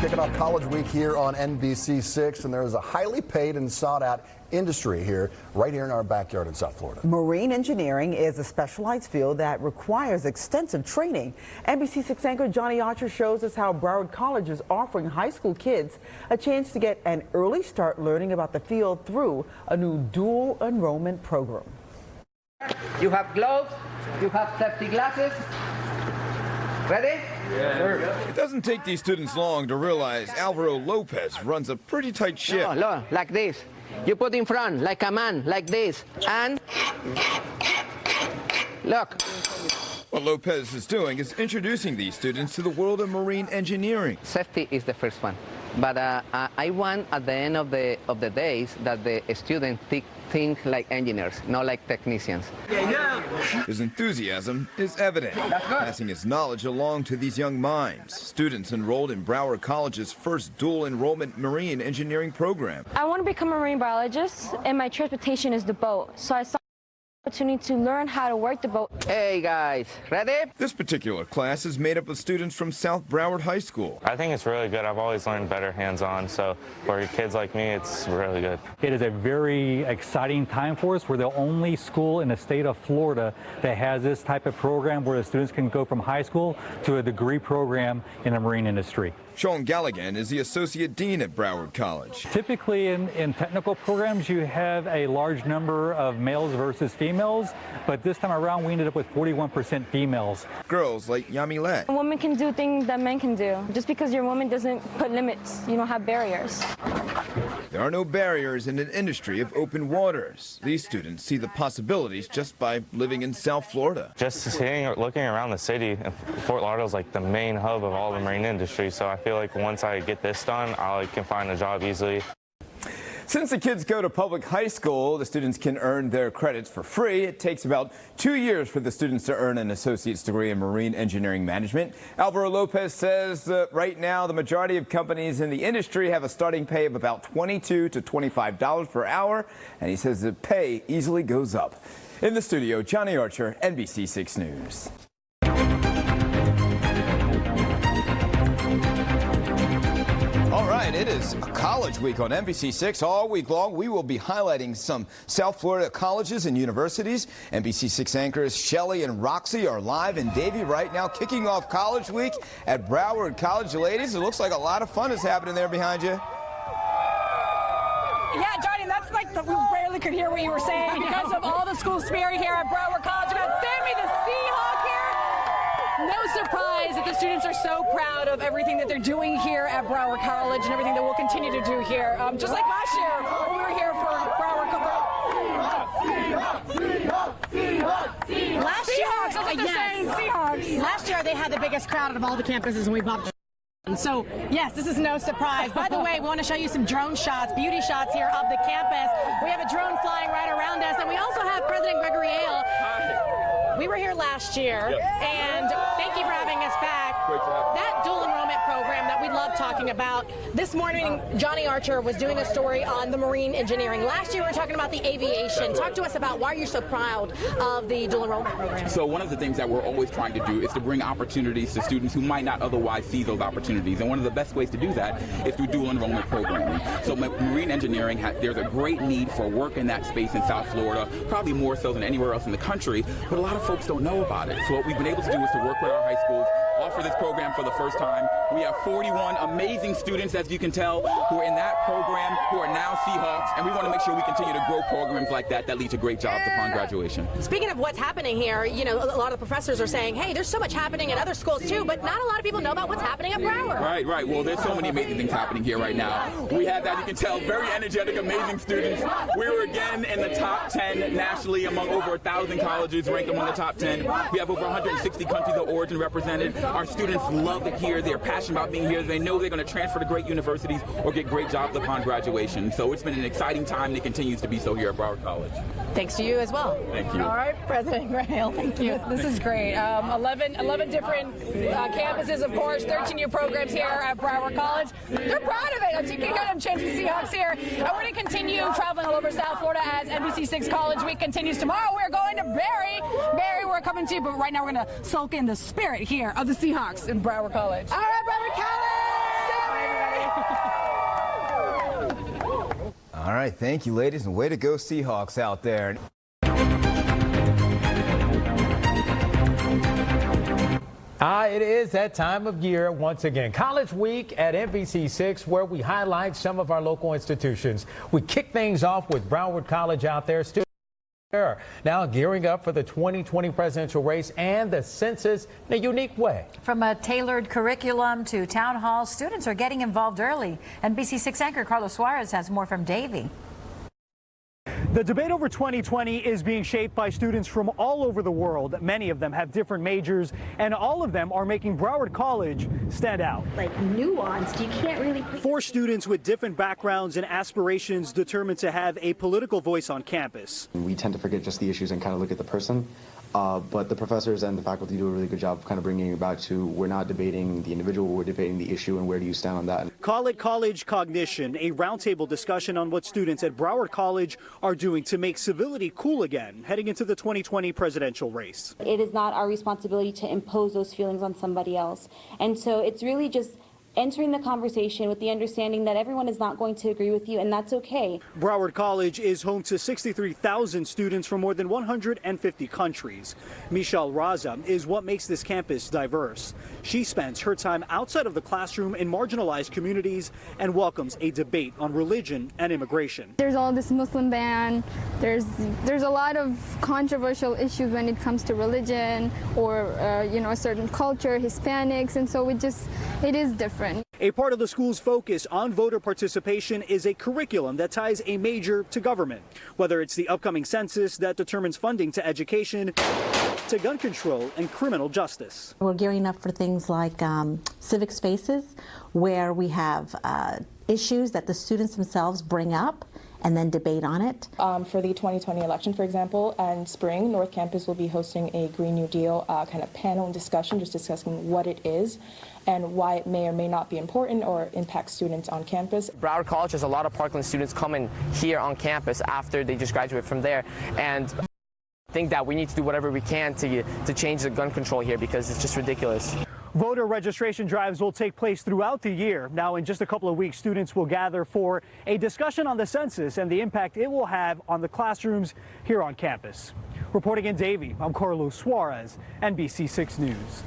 Kicking off College Week here on NBC6, and there's a highly paid and sought-out industry here, right here in our backyard in South Florida. Marine engineering is a specialized field that requires extensive training. NBC6 anchor Johnny Archer shows us how Broward College is offering high school kids a chance to get an early start learning about the field through a new dual enrollment program. You have gloves, you have safety glasses. Ready? Yeah, sure. It doesn't take these students long to realize Alvaro Lopez runs a pretty tight ship. No, like this. You put in front, like a man, like this, and look. What Lopez is doing is introducing these students to the world of marine engineering. Safety is the first one, but I want at the end of the days that the students think like engineers, not like technicians. His enthusiasm is evident, passing his knowledge along to these young minds, students enrolled in Broward College's first dual enrollment marine engineering program. I want to become a marine biologist, and my transportation is the boat, so I saw opportunity to learn how to work the boat. Hey guys, ready? This particular class is made up of students from South Broward High School. I think it's really good. I've always learned better hands-on, so for kids like me, it's really good. It is a very exciting time for us. We're the only school in the state of Florida that has this type of program where the students can go from high school to a degree program in the marine industry. Sean Galligan is the Associate Dean at Broward College. Typically in technical programs, you have a large number of males versus females, but this time around we ended up with 41% females. Girls like Yamilet. A woman can do things that men can do. Just because you're a woman doesn't put limits. You don't have barriers. There are no barriers in an industry of open waters. These students see the possibilities just by living in South Florida. Just looking around the city, Fort Lauderdale is like the main hub of all the marine industry, so I feel like once I get this done, I can find a job easily. Since the kids go to public high school, the students can earn their credits for free. It takes about 2 years for the students to earn an associate's degree in marine engineering management. Alvaro Lopez says that right now the majority of companies in the industry have a starting pay of about $22 to $25 per hour, and he says the pay easily goes up. In the studio, Johnny Archer, NBC6 News. All right, it is a college week on NBC6. All week long, we will be highlighting some South Florida colleges and universities. NBC6 anchors Shelley and Roxy are live in Davie right now, kicking off College Week at Broward College. Ladies, it looks like a lot of fun is happening there behind you. Yeah, Johnny, that's like we barely could hear what you were saying because of all the school spirit here at Broward College. We got Sammy the Seahawk here. No surprise that the students are so proud of everything that they're doing here at Broward College and everything that we'll continue to do here. Just like last year when we were here for Broward College. Last year, Seahawks, that's what they're saying, Seahawks. Last year they had the biggest crowd out of all the campuses, and we bumped. So, yes, this is no surprise. By the way, we want to show you some drone shots, beauty shots here of the campus. We have a drone flying right around us, and we also have President Gregory Hale. We were here last year, and thank you for having us back. That dual enrollment program that we love talking about. This morning, Johnny Archer was doing a story on the marine engineering. Last year, we were talking about the aviation. Talk to us about why you're so proud of the dual enrollment program. So one of the things that we're always trying to do is to bring opportunities to students who might not otherwise see those opportunities. And one of the best ways to do that is through dual enrollment programming. So marine engineering, there's a great need for work in that space in South Florida, probably more so than anywhere else in the country, but a lot of folks don't know about it. So what we've been able to do is to work with our high schools, offer this program for the first time. We have 41 amazing students, as you can tell, who are in that program, who are now Seahawks, and we want to make sure we continue to grow programs like that lead to great jobs upon graduation. Speaking of what's happening here, you know, a lot of the professors are saying, hey, there's so much happening at other schools too, but not a lot of people know about what's happening at Broward. Right. Well, there's so many amazing things happening here right now. We have, as you can tell, very energetic, amazing students. We were again in the top 10 nationally among over 1,000 colleges, ranked among the top 10. We have over 160 countries of origin represented. Our students love it here. They're passionate about being here. They know they're going to transfer to great universities or get great jobs upon graduation. So it's been an exciting time, and it continues to be so here at Broward College. Thanks to you as well. Thank you. All right, President Hale, thank you. This is great. 11 different campuses, of course, 13 new programs here at Broward College. They're proud of it. As you can hear them chanting Seahawks here. And we're going to continue traveling all over South Florida as NBC6 College Week continues. Tomorrow we're going to Barry. Barry, we're coming to you, but right now we're going to soak in the spirit here of the Seahawks in Broward College. All right, Broward College! All right, thank you, ladies, and way to go Seahawks out there. It is that time of year once again. College Week at NBC6, where we highlight some of our local institutions. We kick things off with Broward College out there. Students are now gearing up for the 2020 presidential race and the census in a unique way. From a tailored curriculum to town halls, students are getting involved early. NBC6 anchor Carlos Suarez has more from Davie. The debate over 2020 is being shaped by students from all over the world. Many of them have different majors, and all of them are making Broward College stand out. Like nuanced, you can't really... 4 students with different backgrounds and aspirations determined to have a political voice on campus. We tend to forget just the issues and kind of look at the person. But the professors and the faculty do a really good job of kind of bringing it back to, we're not debating the individual, we're debating the issue and where do you stand on that. Call it College Cognition, a roundtable discussion on what students at Broward College are doing to make civility cool again, heading into the 2020 presidential race. It is not our responsibility to impose those feelings on somebody else. And so it's really just entering the conversation with the understanding that everyone is not going to agree with you, and that's okay. Broward College is home to 63,000 students from more than 150 countries. Michelle Raza is what makes this campus diverse. She spends her time outside of the classroom in marginalized communities and welcomes a debate on religion and immigration. There's all this Muslim ban. There's a lot of controversial issues when it comes to religion or a certain culture, Hispanics, and so it is different. A part of the school's focus on voter participation is a curriculum that ties a major to government, whether it's the upcoming census that determines funding to education, to gun control and criminal justice. We're gearing up for things like civic spaces, where we have issues that the students themselves bring up and then debate on it. For the 2020 election, for example, in spring, North Campus will be hosting a Green New Deal kind of panel and discussion, just discussing what it is and why it may or may not be important or impact students on campus. Broward College has a lot of Parkland students coming here on campus after they just graduate from there, and I think that we need to do whatever we can to change the gun control here, because it's just ridiculous. Voter registration drives will take place throughout the year. Now, in just a couple of weeks, students will gather for a discussion on the census and the impact it will have on the classrooms here on campus. Reporting in Davie, I'm Carlos Suarez, NBC6 News.